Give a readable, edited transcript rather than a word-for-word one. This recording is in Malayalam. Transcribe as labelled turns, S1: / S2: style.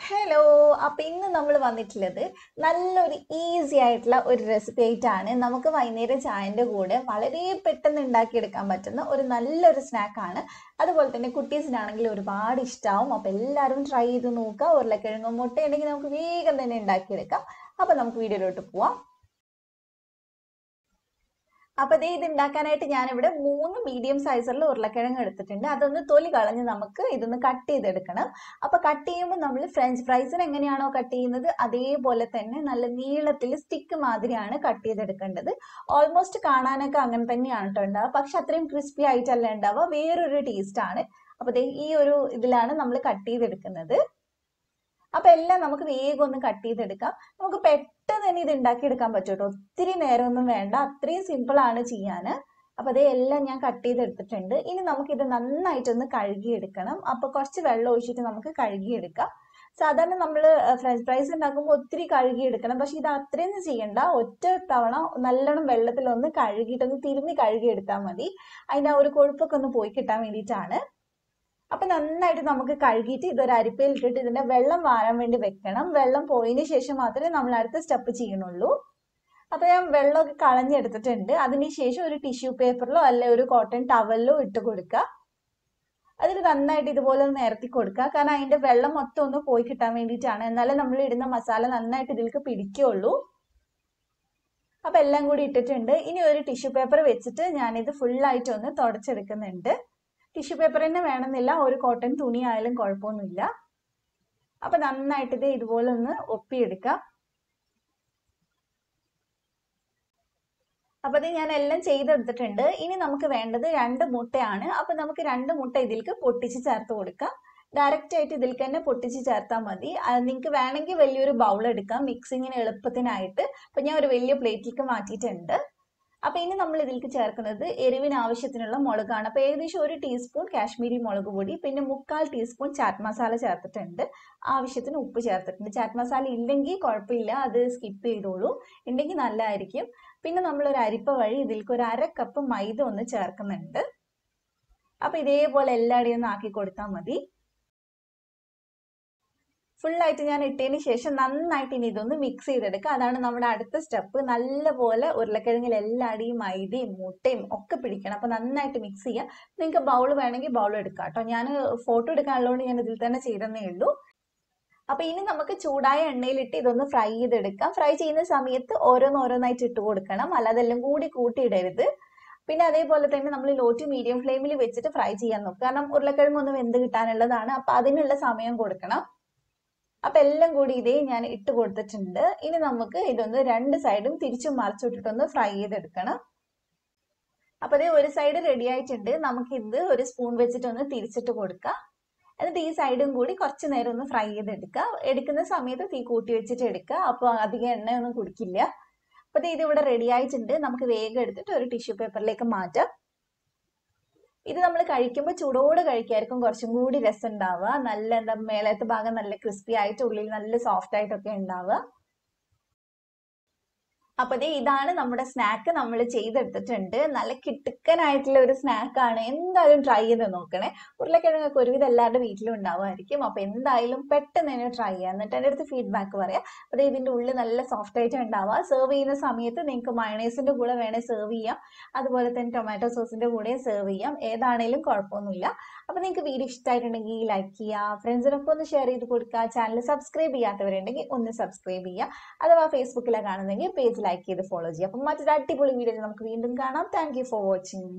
S1: ഹലോ, അപ്പോൾ ഇന്ന് നമ്മൾ വന്നിട്ടുള്ളത് നല്ലൊരു ഈസി ആയിട്ടുള്ള ഒരു റെസിപ്പി ആയിട്ടാണ്. നമുക്ക് വൈകുന്നേരം ചായൻ്റെ കൂടെ വളരെ പെട്ടെന്ന് ഉണ്ടാക്കിയെടുക്കാൻ പറ്റുന്ന ഒരു നല്ലൊരു സ്നാക്കാണ്. അതുപോലെ തന്നെ കുട്ടീസിനാണെങ്കിൽ ഒരുപാട് ഇഷ്ടമാവും. അപ്പോൾ എല്ലാവരും ട്രൈ ചെയ്ത് നോക്കുക. ഉരുളക്കിഴങ്ങും മുട്ടയുണ്ടെങ്കിൽ നമുക്ക് വേഗം തന്നെ ഉണ്ടാക്കിയെടുക്കാം. അപ്പോൾ നമുക്ക് വീഡിയോയിലോട്ട് പോവാം. അപ്പോൾ ഇത് ഉണ്ടാക്കാനായിട്ട് ഞാനിവിടെ 3 മീഡിയം സൈസുള്ള ഉരുളക്കിഴങ്ങ് എടുത്തിട്ടുണ്ട്. അതൊന്ന് തൊലി കളഞ്ഞ് നമുക്ക് ഇതൊന്ന് കട്ട് ചെയ്തെടുക്കണം. അപ്പോൾ കട്ട് ചെയ്യുമ്പോൾ നമ്മൾ ഫ്രഞ്ച് ഫ്രൈസിന് എങ്ങനെയാണോ കട്ട് ചെയ്യുന്നത് അതേപോലെ തന്നെ നല്ല നീളത്തിൽ സ്റ്റിക്ക് മാതിരിയാണ് കട്ട് ചെയ്തെടുക്കേണ്ടത്. ഓൾമോസ്റ്റ് കാണാനൊക്കെ അങ്ങനെ തന്നെയാണ് കേട്ടോ ഉണ്ടാവുക. പക്ഷെ അത്രയും ക്രിസ്പി ആയിട്ടല്ല ഉണ്ടാവുക, വേറൊരു ടേസ്റ്റ് ആണ്. അപ്പോൾ ഈ ഒരു ഇതിലാണ് നമ്മൾ കട്ട് ചെയ്തെടുക്കുന്നത്. അപ്പോൾ എല്ലാം നമുക്ക് വേഗം ഒന്ന് കട്ട് ചെയ്തെടുക്കാം. നമുക്ക് പെട്ടെന്ന് തന്നെ ഇത് ഉണ്ടാക്കിയെടുക്കാൻ പറ്റും കേട്ടോ. ഒത്തിരി നേരമൊന്നും വേണ്ട, അത്രയും സിമ്പിൾ ആണ് ചെയ്യാൻ. അപ്പോൾ എല്ലാം ഞാൻ കട്ട് ചെയ്തെടുത്തിട്ടുണ്ട്. ഇനി നമുക്കിത് നന്നായിട്ടൊന്ന് കഴുകിയെടുക്കണം. അപ്പോൾ കുറച്ച് വെള്ളം ഒഴിച്ചിട്ട് നമുക്ക് കഴുകിയെടുക്കാം. സാധാരണ നമ്മൾ ഫ്രഞ്ച് ഫ്രൈസ് ഉണ്ടാക്കുമ്പോൾ ഒത്തിരി കഴുകിയെടുക്കണം. പക്ഷെ ഇത് അത്രയൊന്നും ചെയ്യണ്ട. ഒറ്റ തവണ നല്ലോണം വെള്ളത്തിലൊന്ന് കഴുകിയിട്ടൊന്ന് തിരുമ്മി കഴുകിയെടുത്താൽ മതി. അതിൻ്റെ ആ ഒരു കൊഴുപ്പൊക്കെ ഒന്ന് പോയി കിട്ടാൻ വേണ്ടിയിട്ടാണ്. അപ്പൊ നന്നായിട്ട് നമുക്ക് കഴുകിയിട്ട് ഇതൊരു അരിപ്പയിൽ ഇട്ടിട്ട് ഇതിന്റെ വെള്ളം വാരാൻ വേണ്ടി വെക്കണം. വെള്ളം പോയതിന് ശേഷം മാത്രമേ നമ്മൾ അടുത്ത സ്റ്റെപ്പ് ചെയ്യണുള്ളൂ. അപ്പൊ ഞാൻ വെള്ളമൊക്കെ കളഞ്ഞെടുത്തിട്ടുണ്ട്. അതിനുശേഷം ഒരു ടിഷ്യൂ പേപ്പറിലോ അല്ലെ ഒരു കോട്ടൺ ടവലിലോ ഇട്ട് കൊടുക്കുക. അതിൽ നന്നായിട്ട് ഇതുപോലെ ഒന്ന് നിരത്തി കൊടുക്കുക. കാരണം അതിന്റെ വെള്ളം മൊത്തം ഒന്ന് പോയി കിട്ടാൻ വേണ്ടിയിട്ടാണ്. എന്നാലേ നമ്മൾ ഇടുന്ന മസാല നന്നായിട്ട് ഇതിലേക്ക് പിടിക്കുള്ളൂ. അപ്പൊ എല്ലാം കൂടി ഇട്ടിട്ടുണ്ട്. ഇനി ഒരു ടിഷ്യൂ പേപ്പർ വെച്ചിട്ട് ഞാനിത് ഫുള്ളായിട്ട് ഒന്ന് തുടച്ചെടുക്കുന്നുണ്ട്. ടിഷ്യൂ പേപ്പർ തന്നെ വേണമെന്നില്ല, ഒരു കോട്ടൺ തുണി ആയാലും കുഴപ്പമൊന്നുമില്ല. അപ്പൊ നന്നായിട്ട് ഇത് ഇതുപോലെ ഒന്ന് ഒപ്പിയെടുക്കാം. അപ്പൊ ഇത് ഞാൻ എല്ലാം ചെയ്തെടുത്തിട്ടുണ്ട്. ഇനി നമുക്ക് വേണ്ടത് 2 മുട്ടയാണ്. അപ്പൊ നമുക്ക് 2 മുട്ട ഇതിലേക്ക് പൊട്ടിച്ച് ചേർത്ത് കൊടുക്കാം. ഡയറക്റ്റ് ആയിട്ട് ഇതിലേക്ക് തന്നെ പൊട്ടിച്ച് ചേർത്താൽ മതി. നിങ്ങൾക്ക് വേണമെങ്കിൽ വലിയൊരു ബൗൾ എടുക്കാം മിക്സിങ്ങിന് എളുപ്പത്തിനായിട്ട്. അപ്പൊ ഞാൻ ഒരു വലിയ പ്ലേറ്റിലേക്ക് മാറ്റിയിട്ടുണ്ട്. അപ്പൊ ഇനി നമ്മൾ ഇതിലേക്ക് ചേർക്കുന്നത് എരിവിന് ആവശ്യത്തിനുള്ള മുളകാണ്. അപ്പൊ ഏകദേശം 1 ടീസ്പൂൺ കാശ്മീരി മുളക് പൊടി, പിന്നെ 1/4 ടീസ്പൂൺ ചാറ്റ് മസാല ചേർത്തിട്ടുണ്ട്. ആവശ്യത്തിന് ഉപ്പ് ചേർത്തിട്ടുണ്ട്. ചാറ്റ് മസാല ഇല്ലെങ്കിൽ കുഴപ്പമില്ല, അത് സ്കിപ്പ് ചെയ്തോളൂ. ഉണ്ടെങ്കിൽ നല്ലതായിരിക്കും. പിന്നെ നമ്മൾ ഒരു അരിപ്പ വഴി ഇതിലേക്ക് ഒരു 1/2 കപ്പ് മൈദ ഒന്ന് ചേർക്കുന്നുണ്ട്. അപ്പൊ ഇതേപോലെ എല്ലായിടെയും ഒന്ന് ആക്കി കൊടുത്താൽ മതി. ഫുള്ളായിട്ട് ഞാൻ ഇട്ടതിന് ശേഷം നന്നായിട്ട് ഇനി ഇതൊന്ന് മിക്സ് ചെയ്തെടുക്കുക. അതാണ് നമ്മുടെ അടുത്ത സ്റ്റെപ്പ്. നല്ലപോലെ ഉരുളക്കിഴങ്ങിൽ എല്ലാടിയും മൈദയും മുട്ടയും ഒക്കെ പിടിക്കണം. അപ്പൊ നന്നായിട്ട് മിക്സ് ചെയ്യുക. നിങ്ങൾക്ക് ബൗൾ വേണമെങ്കിൽ ബൗൾ എടുക്കാം കേട്ടോ. ഞാൻ ഫോട്ടോ എടുക്കാനുള്ളതുകൊണ്ട് ഞാൻ ഇതിൽ തന്നെ ചെയ്തതേ ഉള്ളൂ. അപ്പൊ ഇനി നമുക്ക് ചൂടായ എണ്ണയിലിട്ട് ഇതൊന്ന് ഫ്രൈ ചെയ്തെടുക്കാം. ഫ്രൈ ചെയ്യുന്ന സമയത്ത് ഓരോന്നായിട്ട് ഇട്ട് കൊടുക്കണം, അല്ലാതെ എല്ലാം കൂടി കൂട്ടിയിടരുത്. പിന്നെ അതേപോലെ തന്നെ നമ്മൾ ലോ ടു മീഡിയം ഫ്ലെയിമിൽ വെച്ചിട്ട് ഫ്രൈ ചെയ്യാൻ നോക്കുക. കാരണം ഉരുളക്കിഴങ്ങ് ഒന്ന് വെന്ത് കിട്ടാനുള്ളതാണ്. അപ്പൊ അതിനുള്ള സമയം കൊടുക്കണം. അപ്പൊ എല്ലാം കൂടി ഇതേ ഞാൻ ഇട്ട് കൊടുത്തിട്ടുണ്ട്. ഇനി നമുക്ക് ഇതൊന്ന് 2 സൈഡും തിരിച്ചും മറിച്ചിട്ടിട്ടൊന്ന് ഫ്രൈ ചെയ്തെടുക്കണം. അപ്പൊ അതേ ഒരു സൈഡ് റെഡി ആയിട്ടുണ്ട്. നമുക്ക് ഇത് ഒരു സ്പൂൺ വെച്ചിട്ടൊന്ന് തിരിച്ചിട്ട് കൊടുക്കാം. എന്നിട്ട് ഈ സൈഡും കൂടി കുറച്ച് നേരം ഒന്ന് ഫ്രൈ ചെയ്തെടുക്കുക. എടുക്കുന്ന സമയത്ത് തീ കൂട്ടി വെച്ചിട്ട് എടുക്കുക. അപ്പോൾ അധികം എണ്ണയൊന്നും കുടിക്കില്ല. അപ്പൊ ഇത് ഇവിടെ റെഡി ആയിട്ടുണ്ട്. നമുക്ക് വേഗം എടുത്തിട്ട് ഒരു ടിഷ്യൂ പേപ്പറിലേക്ക് മാറ്റാം. ഇത് നമ്മൾ കഴിക്കുമ്പോൾ ചൂടോടെ കഴിക്കായിരിക്കും കുറച്ചും കൂടി രസം ഉണ്ടാവുക. നല്ല മേലത്തെ ഭാഗം നല്ല ക്രിസ്പി ആയിട്ട് ഉള്ളിൽ നല്ല സോഫ്റ്റ് ആയിട്ടൊക്കെ ഉണ്ടാവുക. അപ്പൊ ഇതാണ് നമ്മുടെ സ്നാക്ക് നമ്മൾ ചെയ്തെടുത്തിട്ടുണ്ട്. നല്ല കിടുക്കനായിട്ടുള്ള ഒരു സ്നാക്കാണ്. എന്തായാലും ട്രൈ ചെയ്ത് നോക്കണേ. ഉരുളക്കിഴങ്ങൊക്കെ ഒരുവിധം എല്ലാവരുടെ വീട്ടിലും ഉണ്ടാവുമായിരിക്കും. അപ്പൊ എന്തായാലും പെട്ടെന്ന് തന്നെ ട്രൈ ചെയ്യാം. എന്നിട്ട് എൻ്റെ അടുത്ത് ഫീഡ്ബാക്ക് പറയാം. അപ്പൊ ഇതിന്റെ ഉള്ളിൽ നല്ല സോഫ്റ്റ് ആയിട്ട് ഉണ്ടാവുക. സെർവ് ചെയ്യുന്ന സമയത്ത് നിങ്ങൾക്ക് മയണൈസിന്റെ കൂടെ വേണേൽ സെർവ് ചെയ്യാം. അതുപോലെ തന്നെ ടൊമാറ്റോ സോസിന്റെ കൂടെ സെർവ് ചെയ്യാം. ഏതാണേലും കുഴപ്പമൊന്നുമില്ല. അപ്പൊ നിങ്ങൾക്ക് വീഡിയോ ഇഷ്ടമായിട്ടുണ്ടെങ്കിൽ ലൈക്ക് ചെയ്യുക, ഫ്രണ്ട്സിനൊക്കെ ഒന്ന് ഷെയർ ചെയ്ത് കൊടുക്കുക. ചാനൽ സബ്സ്ക്രൈബ് ചെയ്യാത്തവരുണ്ടെങ്കിൽ ഒന്ന് സബ്സ്ക്രൈബ് ചെയ്യുക. അഥവാ ഫേസ്ബുക്കിലാണ് കാണുന്നെങ്കിൽ പേജ് ലൈക്ക് ചെയ്ത് ഫോളോ ചെയ്യുക. അപ്പം മറ്റൊരു അടിപൊളി വീഡിയോയിൽ നമുക്ക് വീണ്ടും കാണാം. Thank you for watching.